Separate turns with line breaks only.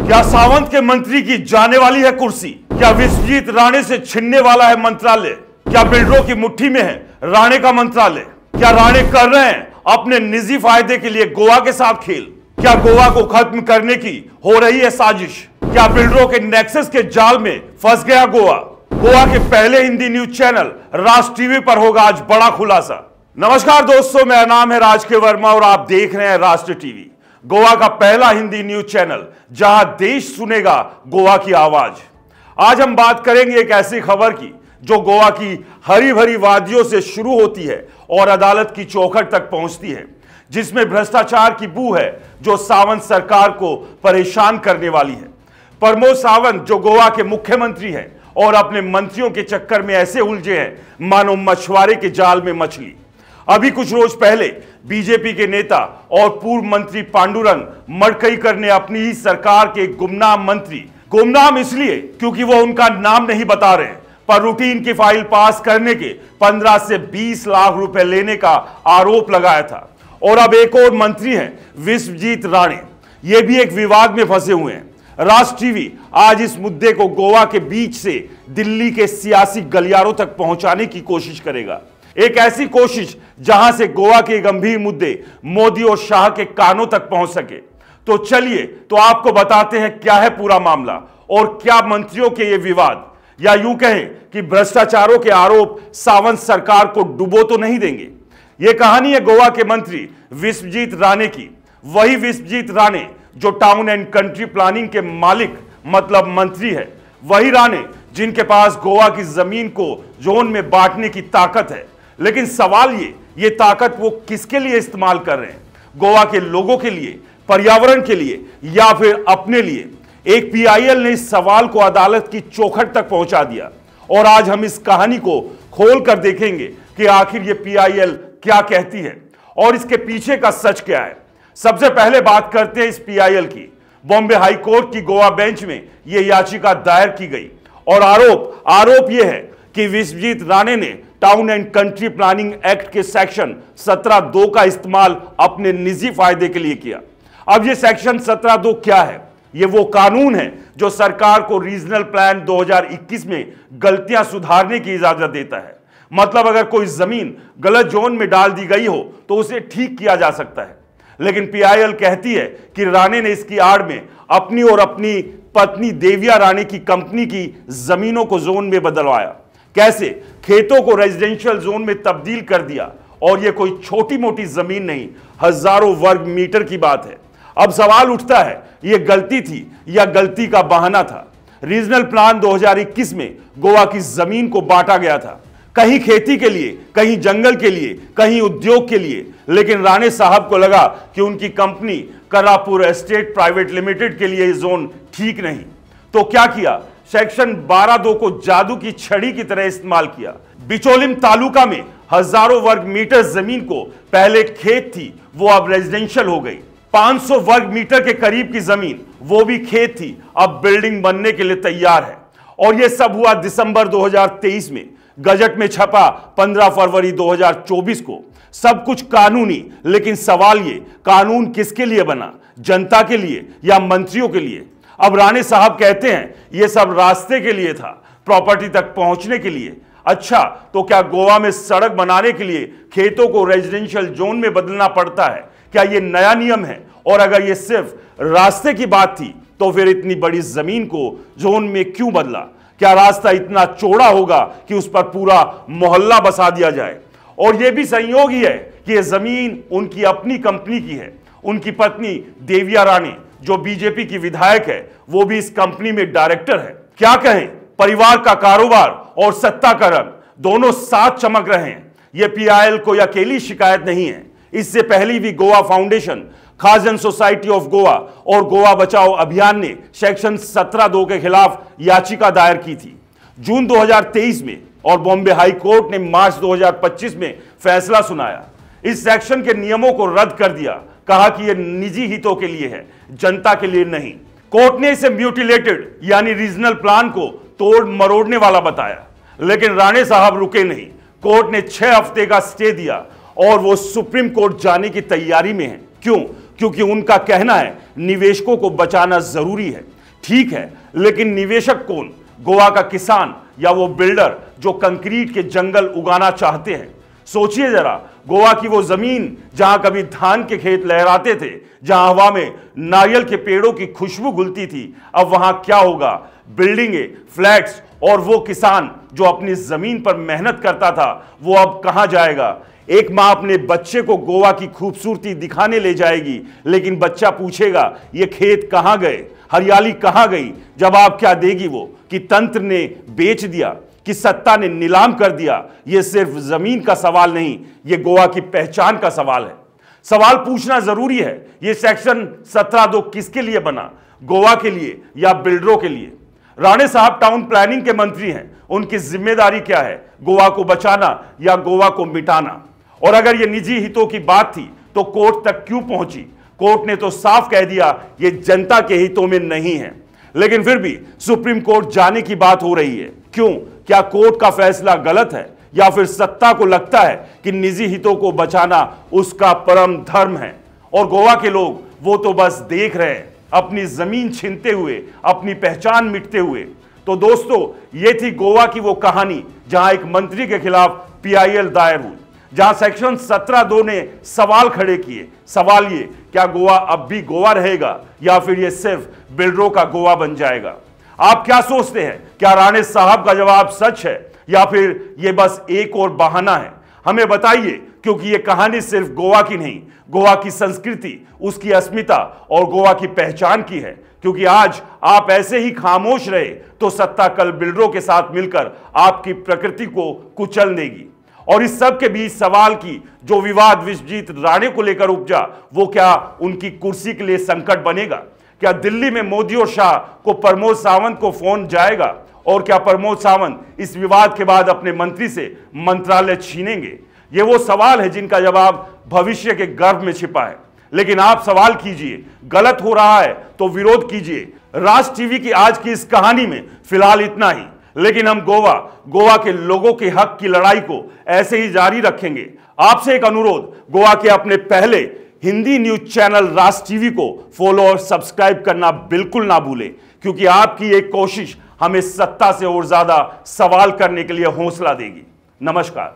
क्या सावंत के मंत्री की जाने वाली है कुर्सी? क्या विश्वजीत राणे से छिनने वाला है मंत्रालय? क्या बिल्डरों की मुट्ठी में है राणे का मंत्रालय? क्या राणे कर रहे हैं अपने निजी फायदे के लिए गोवा के साथ खेल? क्या गोवा को खत्म करने की हो रही है साजिश? क्या बिल्डरों के नेक्सस के जाल में फंस गया गोवा? गोवा के पहले हिंदी न्यूज चैनल राज टीवी पर होगा आज बड़ा खुलासा। नमस्कार दोस्तों, मेरा नाम है राज के वर्मा और आप देख रहे हैं राष्ट्र टीवी, गोवा का पहला हिंदी न्यूज चैनल जहां देश सुनेगा गोवा की आवाज। आज हम बात करेंगे एक ऐसी खबर की जो गोवा की हरी भरी वादियों से शुरू होती है और अदालत की चौखट तक पहुंचती है, जिसमें भ्रष्टाचार की बू है जो सावंत सरकार को परेशान करने वाली है। प्रमोद सावंत जो गोवा के मुख्यमंत्री हैं और अपने मंत्रियों के चक्कर में ऐसे उलझे हैं मानो मछुआरे के जाल में मछली। अभी कुछ रोज पहले बीजेपी के नेता और पूर्व मंत्री पांडुरंग मडकईकर ने अपनी ही सरकार के गुमनाम मंत्री, गुमनाम इसलिए क्योंकि वो उनका नाम नहीं बता रहे, पर रूटीन की फाइल पास करने के 15 से 20 लाख रुपए लेने का आरोप लगाया था। और अब एक और मंत्री हैं विश्वजीत राणे, ये भी एक विवाद में फंसे हुए हैं। राष्ट्र टीवी आज इस मुद्दे को गोवा के बीच से दिल्ली के सियासी गलियारों तक पहुंचाने की कोशिश करेगा। एक ऐसी कोशिश जहां से गोवा के गंभीर मुद्दे मोदी और शाह के कानों तक पहुंच सके। तो चलिए तो आपको बताते हैं क्या है पूरा मामला और क्या मंत्रियों के ये विवाद, या यूं कहें कि भ्रष्टाचारों के आरोप सावंत सरकार को डुबो तो नहीं देंगे। यह कहानी है गोवा के मंत्री विश्वजीत राणे की। वही विश्वजीत राणे जो टाउन एंड कंट्री प्लानिंग के मालिक मतलब मंत्री है, वही राणे जिनके पास गोवा की जमीन को जोन में बांटने की ताकत है। लेकिन सवाल ये ताकत वो किसके लिए इस्तेमाल कर रहे हैं? गोवा के लोगों के लिए, पर्यावरण के लिए, या फिर अपने लिए? एक पीआईएल ने इस सवाल को अदालत की चौखट तक पहुंचा दिया और आज हम इस कहानी को खोल कर देखेंगे कि आखिर ये पीआईएल क्या कहती है और इसके पीछे का सच क्या है। सबसे पहले बात करते हैं इस पीआईएल की। बॉम्बे हाई कोर्ट की गोवा बेंच में यह याचिका दायर की गई और आरोप यह है कि विश्वजीत राणे ने town and country planning act के सेक्शन 17(2) का इस्तेमाल अपने निजी फायदे के लिए किया। अब यह सेक्शन 17(2) क्या है? यह वो कानून है जो सरकार को रीजनल प्लान 2021 में गलतियां सुधारने की इजाजत देता है। मतलब अगर कोई जमीन गलत जोन में डाल दी गई हो तो उसे ठीक किया जा सकता है। लेकिन पीआईएल कहती है कि राणे ने इसकी आड़ में अपनी और अपनी पत्नी देविया राणे की कंपनी की जमीनों को जोन में बदलवाया। कैसे? खेतों को रेजिडेंशियल जोन में तब्दील कर दिया। और यह कोई छोटी मोटी जमीन नहीं, हजारों वर्ग मीटर की बात है। अब सवाल उठता है, यह गलती थी या गलती का बहाना था? रीजनल प्लान 2021 में गोवा की जमीन को बांटा गया था, कहीं खेती के लिए, कहीं जंगल के लिए, कहीं उद्योग के लिए। लेकिन राणे साहब को लगा कि उनकी कंपनी करापुर एस्टेट प्राइवेट लिमिटेड के लिए यह जोन ठीक नहीं। तो क्या किया? सेक्शन 12(2) को जादू की छड़ी की तरह इस्तेमाल किया। बिचोलिम तालुका में हजारों वर्ग मीटर जमीन को पहले खेत थी, वो अब रेजिडेंशियल हो गई। 500 वर्ग मीटर के करीब की जमीन, वो भी खेत थी, अब बिल्डिंग बनने के लिए तैयार है। और यह सब हुआ दिसंबर 2023 में। गजट में छपा 15 फरवरी 2024 को। सब कुछ कानूनी, लेकिन सवाल ये, कानून किसके लिए बना? जनता के लिए या मंत्रियों के लिए? अब राणे साहब कहते हैं यह सब रास्ते के लिए था, प्रॉपर्टी तक पहुंचने के लिए। अच्छा, तो क्या गोवा में सड़क बनाने के लिए खेतों को रेजिडेंशियल जोन में बदलना पड़ता है? क्या यह नया नियम है? और अगर यह सिर्फ रास्ते की बात थी तो फिर इतनी बड़ी जमीन को जोन में क्यों बदला? क्या रास्ता इतना चौड़ा होगा कि उस पर पूरा मोहल्ला बसा दिया जाए? और यह भी संयोग ही है कि यह जमीन उनकी अपनी कंपनी की है। उनकी पत्नी देविया राणे जो बीजेपी की विधायक है, वो भी इस कंपनी में डायरेक्टर है। क्या कहें, परिवार का कारोबार और सत्ता का रंग दोनों साथ चमक रहे हैं। यह पीआईएल को अकेली शिकायत नहीं है। इससे पहले भी Goa foundation, Khazan society of Goa और गोवा बचाओ अभियान ने सेक्शन 17(2) के खिलाफ याचिका दायर की थी जून 2023 में, और बॉम्बे हाई कोर्ट ने मार्च 2025 में फैसला सुनाया। इस सेक्शन के नियमों को रद्द कर दिया, कहा कि यह निजी हितों के लिए है, जनता के लिए नहीं। कोर्ट ने इसे म्यूटिलेटेड यानी रीजनल प्लान को तोड़ मरोड़ने वाला बताया। लेकिन राणे साहब रुके नहीं। कोर्ट ने 6 हफ्ते का स्टे दिया और वो सुप्रीम कोर्ट जाने की तैयारी में है। क्यों? क्योंकि उनका कहना है निवेशकों को बचाना जरूरी है। ठीक है, लेकिन निवेशक कौन? गोवा का किसान या वो बिल्डर जो कंक्रीट के जंगल उगाना चाहते हैं? सोचिए जरा, गोवा की वो जमीन जहां कभी धान के खेत लहराते थे, जहां हवा में नारियल के पेड़ों की खुशबू घुलती थी, अब वहां क्या होगा? बिल्डिंगें, फ्लैट्स, और वो किसान जो अपनी जमीन पर मेहनत करता था, वो अब कहां जाएगा? एक मां अपने बच्चे को गोवा की खूबसूरती दिखाने ले जाएगी, लेकिन बच्चा पूछेगा ये खेत कहां गए, हरियाली कहां गई? जवाब क्या देगी वो? कि तंत्र ने बेच दिया, कि सत्ता ने नीलाम कर दिया। ये सिर्फ जमीन का सवाल नहीं, ये गोवा की पहचान का सवाल है। सवाल पूछना जरूरी है, ये सेक्शन 17(2) किसके लिए बना? गोवा के लिए या बिल्डरों के लिए? राणे साहब टाउन प्लानिंग के मंत्री हैं, उनकी जिम्मेदारी क्या है? गोवा को बचाना या गोवा को मिटाना? और अगर ये निजी हितों की बात थी तो कोर्ट तक क्यों पहुंची? कोर्ट ने तो साफ कह दिया ये जनता के हितों में नहीं है, लेकिन फिर भी सुप्रीम कोर्ट जाने की बात हो रही है। क्यों? क्या कोर्ट का फैसला गलत है, या फिर सत्ता को लगता है कि निजी हितों को बचाना उसका परम धर्म है? और गोवा के लोग वो तो बस देख रहे हैं, अपनी जमीन छीनते हुए, अपनी पहचान मिटते हुए। तो दोस्तों, ये थी गोवा की वो कहानी जहां एक मंत्री के खिलाफ PIL दायर हुई, जहां सेक्शन 17(2) ने सवाल खड़े किए। सवाल ये, क्या गोवा अब भी गोवा रहेगा या फिर ये सिर्फ बिल्डरों का गोवा बन जाएगा? आप क्या सोचते हैं? क्या राणे साहब का जवाब सच है या फिर ये बस एक और बहाना है? हमें बताइए, क्योंकि ये कहानी सिर्फ गोवा की नहीं, गोवा की संस्कृति, उसकी अस्मिता और गोवा की पहचान की है। क्योंकि आज आप ऐसे ही खामोश रहे तो सत्ता कल बिल्डरों के साथ मिलकर आपकी प्रकृति को कुचल देगी। और इस सब के बीच सवाल की जो विवाद विश्वजीत राणे को लेकर उपजा, वो क्या उनकी कुर्सी के लिए संकट बनेगा? क्या दिल्ली में मोदी और शाह को प्रमोद सावंत को फोन जाएगा? और क्या प्रमोद सावंत इस विवाद के बाद अपने मंत्री से मंत्रालय छीनेंगे? ये वो सवाल है जिनका जवाब भविष्य के गर्भ में छिपा है। लेकिन आप सवाल कीजिए, गलत हो रहा है तो विरोध कीजिए। राज टीवी की आज की इस कहानी में फिलहाल इतना ही, लेकिन हम गोवा के लोगों के हक की लड़ाई को ऐसे ही जारी रखेंगे। आपसे एक अनुरोध, गोवा के अपने पहले हिंदी न्यूज चैनल राज टीवी को फॉलो और सब्सक्राइब करना बिल्कुल ना भूलें, क्योंकि आपकी एक कोशिश हमें सत्ता से और ज्यादा सवाल करने के लिए हौसला देगी। नमस्कार।